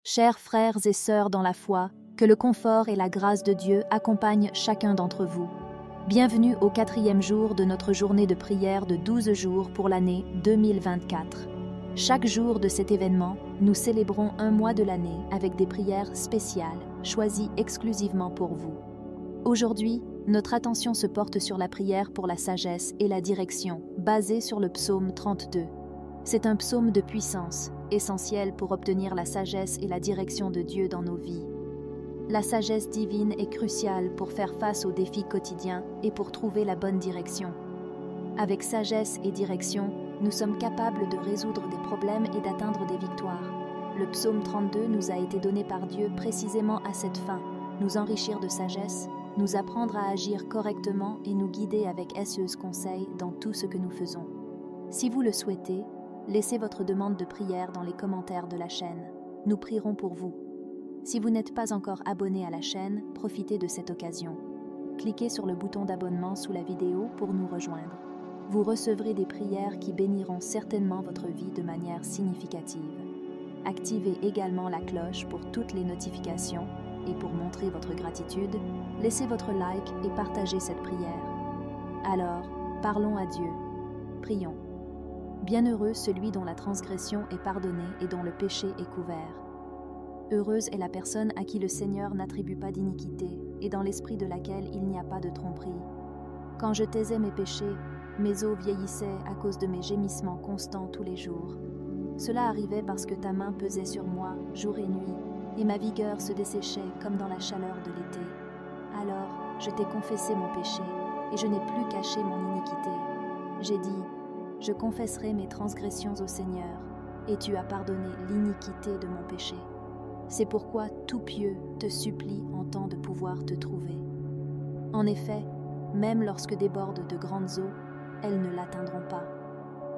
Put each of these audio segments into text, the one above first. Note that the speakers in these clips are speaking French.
Chers frères et sœurs dans la foi, que le confort et la grâce de Dieu accompagnent chacun d'entre vous. Bienvenue au 4e jour de notre journée de prière de 12 jours pour l'année 2024. Chaque jour de cet événement, nous célébrons un mois de l'année avec des prières spéciales, choisies exclusivement pour vous. Aujourd'hui, notre attention se porte sur la prière pour la sagesse et la direction, basée sur le psaume 32. C'est un psaume de puissance, essentiel pour obtenir la sagesse et la direction de Dieu dans nos vies. La sagesse divine est cruciale pour faire face aux défis quotidiens et pour trouver la bonne direction. Avec sagesse et direction, nous sommes capables de résoudre des problèmes et d'atteindre des victoires. Le psaume 32 nous a été donné par Dieu précisément à cette fin, nous enrichir de sagesse, nous apprendre à agir correctement et nous guider avec astucieux conseils dans tout ce que nous faisons. Si vous le souhaitez, laissez votre demande de prière dans les commentaires de la chaîne. Nous prierons pour vous. Si vous n'êtes pas encore abonné à la chaîne, profitez de cette occasion. Cliquez sur le bouton d'abonnement sous la vidéo pour nous rejoindre. Vous recevrez des prières qui béniront certainement votre vie de manière significative. Activez également la cloche pour toutes les notifications et pour montrer votre gratitude, laissez votre like et partagez cette prière. Alors, parlons à Dieu. Prions. Bienheureux celui dont la transgression est pardonnée et dont le péché est couvert. Heureuse est la personne à qui le Seigneur n'attribue pas d'iniquité et dans l'esprit de laquelle il n'y a pas de tromperie. Quand je taisais mes péchés, mes os vieillissaient à cause de mes gémissements constants tous les jours. Cela arrivait parce que ta main pesait sur moi jour et nuit, et ma vigueur se desséchait comme dans la chaleur de l'été. Alors, je t'ai confessé mon péché, et je n'ai plus caché mon iniquité. J'ai dit, je confesserai mes transgressions au Seigneur, et tu as pardonné l'iniquité de mon péché. C'est pourquoi tout pieux te supplie en temps de pouvoir te trouver. En effet, même lorsque débordent de grandes eaux, elles ne l'atteindront pas.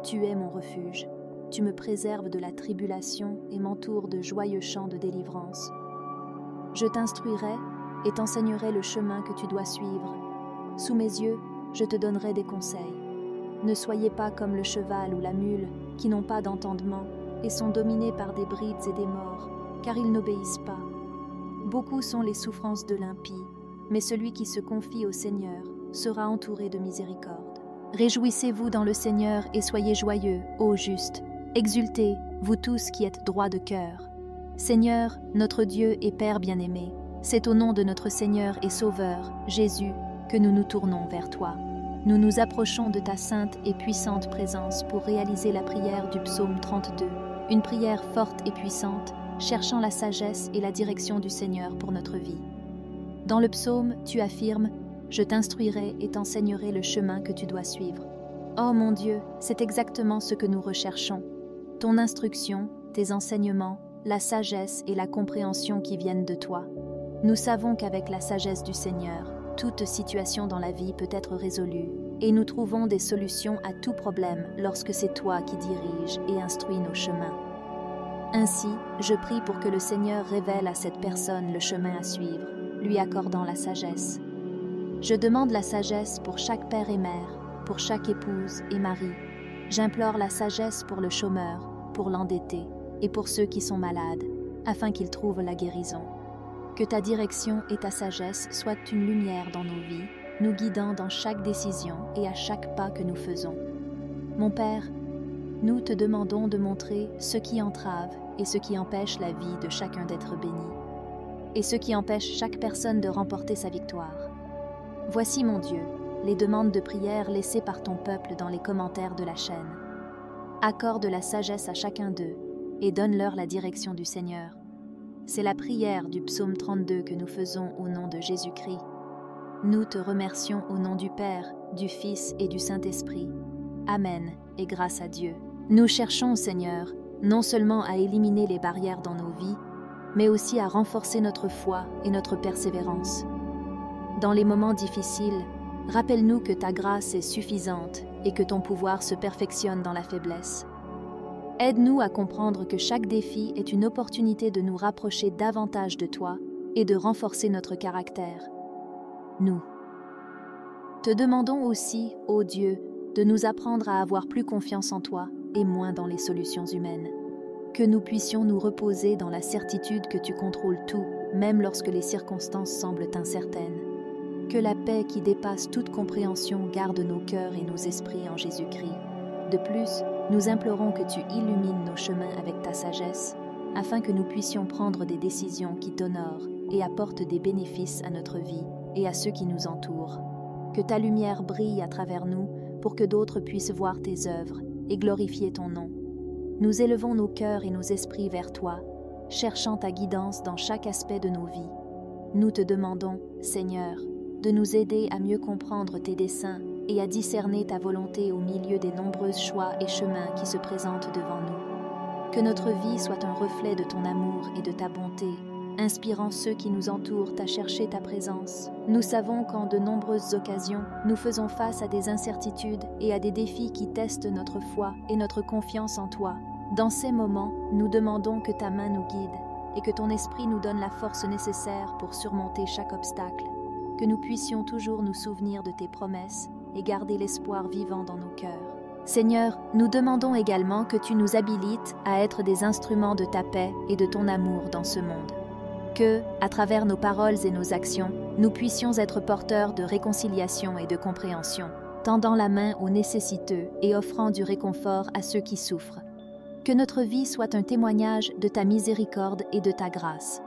Tu es mon refuge, tu me préserves de la tribulation et m'entoures de joyeux chants de délivrance. Je t'instruirai et t'enseignerai le chemin que tu dois suivre. Sous mes yeux, je te donnerai des conseils. Ne soyez pas comme le cheval ou la mule, qui n'ont pas d'entendement et sont dominés par des brides et des morts, car ils n'obéissent pas. Beaucoup sont les souffrances de l'impie, mais celui qui se confie au Seigneur sera entouré de miséricorde. Réjouissez-vous dans le Seigneur et soyez joyeux, ô justes. Exultez, vous tous qui êtes droits de cœur. Seigneur, notre Dieu et Père bien-aimé, c'est au nom de notre Seigneur et Sauveur, Jésus, que nous nous tournons vers toi. Nous nous approchons de ta sainte et puissante présence pour réaliser la prière du psaume 32, une prière forte et puissante, cherchant la sagesse et la direction du Seigneur pour notre vie. Dans le psaume, tu affirmes « Je t'instruirai et t'enseignerai le chemin que tu dois suivre ». Oh mon Dieu, c'est exactement ce que nous recherchons. Ton instruction, tes enseignements, la sagesse et la compréhension qui viennent de toi. Nous savons qu'avec la sagesse du Seigneur, toute situation dans la vie peut être résolue, et nous trouvons des solutions à tout problème lorsque c'est toi qui diriges et instruis nos chemins. Ainsi, je prie pour que le Seigneur révèle à cette personne le chemin à suivre, lui accordant la sagesse. Je demande la sagesse pour chaque père et mère, pour chaque épouse et mari. J'implore la sagesse pour le chômeur, pour l'endetté et pour ceux qui sont malades, afin qu'ils trouvent la guérison. Que ta direction et ta sagesse soient une lumière dans nos vies, nous guidant dans chaque décision et à chaque pas que nous faisons. Mon Père, nous te demandons de montrer ce qui entrave et ce qui empêche la vie de chacun d'être béni, et ce qui empêche chaque personne de remporter sa victoire. Voici, mon Dieu, les demandes de prière laissées par ton peuple dans les commentaires de la chaîne. Accorde la sagesse à chacun d'eux et donne-leur la direction du Seigneur. C'est la prière du psaume 32 que nous faisons au nom de Jésus-Christ. Nous te remercions au nom du Père, du Fils et du Saint-Esprit. Amen, et grâce à Dieu. Nous cherchons, Seigneur, non seulement à éliminer les barrières dans nos vies, mais aussi à renforcer notre foi et notre persévérance. Dans les moments difficiles, rappelle-nous que ta grâce est suffisante et que ton pouvoir se perfectionne dans la faiblesse. Aide-nous à comprendre que chaque défi est une opportunité de nous rapprocher davantage de toi et de renforcer notre caractère. Nous te demandons aussi, ô Dieu, de nous apprendre à avoir plus confiance en toi et moins dans les solutions humaines. Que nous puissions nous reposer dans la certitude que tu contrôles tout, même lorsque les circonstances semblent incertaines. Que la paix qui dépasse toute compréhension garde nos cœurs et nos esprits en Jésus-Christ. De plus, nous implorons que tu illumines nos chemins avec ta sagesse, afin que nous puissions prendre des décisions qui t'honorent et apportent des bénéfices à notre vie et à ceux qui nous entourent. Que ta lumière brille à travers nous pour que d'autres puissent voir tes œuvres et glorifier ton nom. Nous élevons nos cœurs et nos esprits vers toi, cherchant ta guidance dans chaque aspect de nos vies. Nous te demandons, Seigneur, de nous aider à mieux comprendre tes desseins et à discerner ta volonté au milieu des nombreux choix et chemins qui se présentent devant nous. Que notre vie soit un reflet de ton amour et de ta bonté, inspirant ceux qui nous entourent à chercher ta présence. Nous savons qu'en de nombreuses occasions, nous faisons face à des incertitudes et à des défis qui testent notre foi et notre confiance en toi. Dans ces moments, nous demandons que ta main nous guide et que ton esprit nous donne la force nécessaire pour surmonter chaque obstacle, que nous puissions toujours nous souvenir de tes promesses et garder l'espoir vivant dans nos cœurs. Seigneur, nous demandons également que tu nous habilites à être des instruments de ta paix et de ton amour dans ce monde. Que, à travers nos paroles et nos actions, nous puissions être porteurs de réconciliation et de compréhension, tendant la main aux nécessiteux et offrant du réconfort à ceux qui souffrent. Que notre vie soit un témoignage de ta miséricorde et de ta grâce.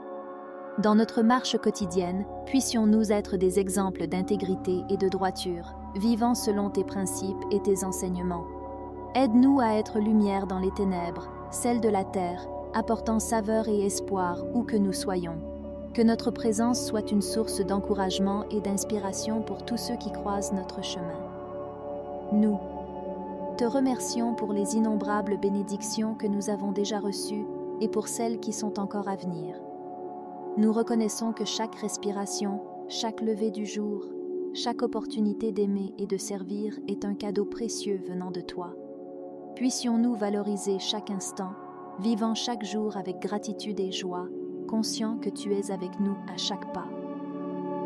Dans notre marche quotidienne, puissions-nous être des exemples d'intégrité et de droiture, vivant selon tes principes et tes enseignements. Aide-nous à être lumière dans les ténèbres, celle de la terre, apportant saveur et espoir où que nous soyons. Que notre présence soit une source d'encouragement et d'inspiration pour tous ceux qui croisent notre chemin. Nous te remercions pour les innombrables bénédictions que nous avons déjà reçues et pour celles qui sont encore à venir. Nous reconnaissons que chaque respiration, chaque lever du jour, chaque opportunité d'aimer et de servir est un cadeau précieux venant de toi. Puissions-nous valoriser chaque instant, vivant chaque jour avec gratitude et joie, conscients que tu es avec nous à chaque pas.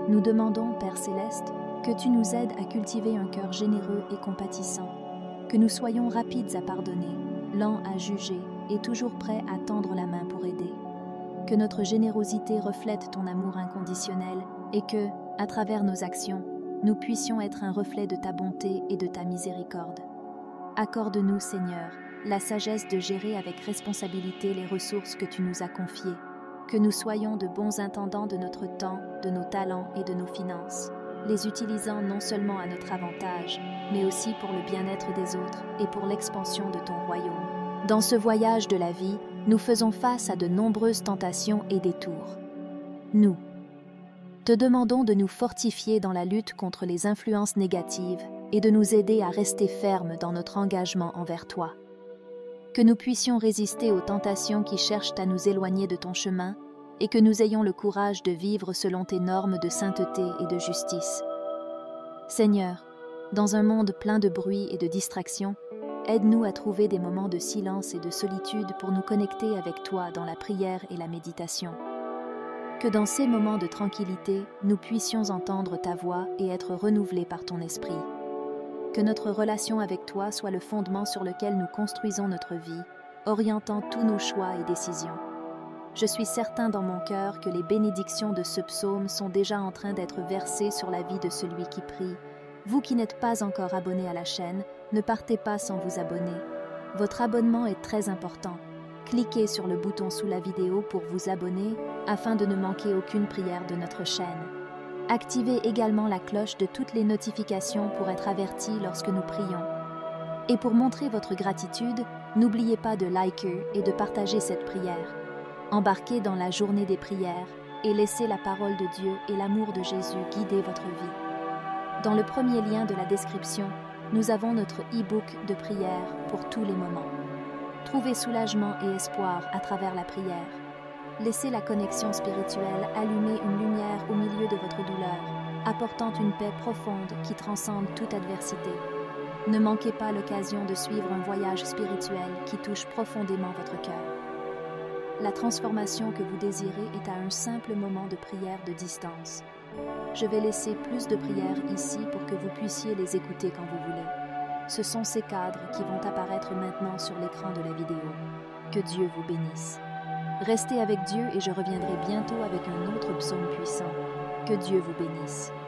Nous demandons, Père Céleste, que tu nous aides à cultiver un cœur généreux et compatissant, que nous soyons rapides à pardonner, lents à juger et toujours prêts à tendre la main pour aider. Que notre générosité reflète ton amour inconditionnel et que, à travers nos actions, nous puissions être un reflet de ta bonté et de ta miséricorde. Accorde-nous, Seigneur, la sagesse de gérer avec responsabilité les ressources que tu nous as confiées, que nous soyons de bons intendants de notre temps, de nos talents et de nos finances, les utilisant non seulement à notre avantage, mais aussi pour le bien-être des autres et pour l'expansion de ton royaume. Dans ce voyage de la vie, nous faisons face à de nombreuses tentations et détours. Nous te demandons de nous fortifier dans la lutte contre les influences négatives et de nous aider à rester fermes dans notre engagement envers toi. Que nous puissions résister aux tentations qui cherchent à nous éloigner de ton chemin et que nous ayons le courage de vivre selon tes normes de sainteté et de justice. Seigneur, dans un monde plein de bruit et de distractions, aide-nous à trouver des moments de silence et de solitude pour nous connecter avec toi dans la prière et la méditation. Que dans ces moments de tranquillité, nous puissions entendre ta voix et être renouvelés par ton esprit. Que notre relation avec toi soit le fondement sur lequel nous construisons notre vie, orientant tous nos choix et décisions. Je suis certain dans mon cœur que les bénédictions de ce psaume sont déjà en train d'être versées sur la vie de celui qui prie. Vous qui n'êtes pas encore abonné à la chaîne, ne partez pas sans vous abonner. Votre abonnement est très important. Cliquez sur le bouton sous la vidéo pour vous abonner afin de ne manquer aucune prière de notre chaîne. Activez également la cloche de toutes les notifications pour être avertis lorsque nous prions. Et pour montrer votre gratitude, n'oubliez pas de liker et de partager cette prière. Embarquez dans la journée des prières et laissez la parole de Dieu et l'amour de Jésus guider votre vie. Dans le premier lien de la description, nous avons notre e-book de prière pour tous les moments. Trouvez soulagement et espoir à travers la prière. Laissez la connexion spirituelle allumer une lumière au milieu de votre douleur, apportant une paix profonde qui transcende toute adversité. Ne manquez pas l'occasion de suivre un voyage spirituel qui touche profondément votre cœur. La transformation que vous désirez est à un simple moment de prière de distance. Je vais laisser plus de prières ici pour que vous puissiez les écouter quand vous voulez. Ce sont ces cadres qui vont apparaître maintenant sur l'écran de la vidéo. Que Dieu vous bénisse. Restez avec Dieu et je reviendrai bientôt avec un autre psaume puissant. Que Dieu vous bénisse.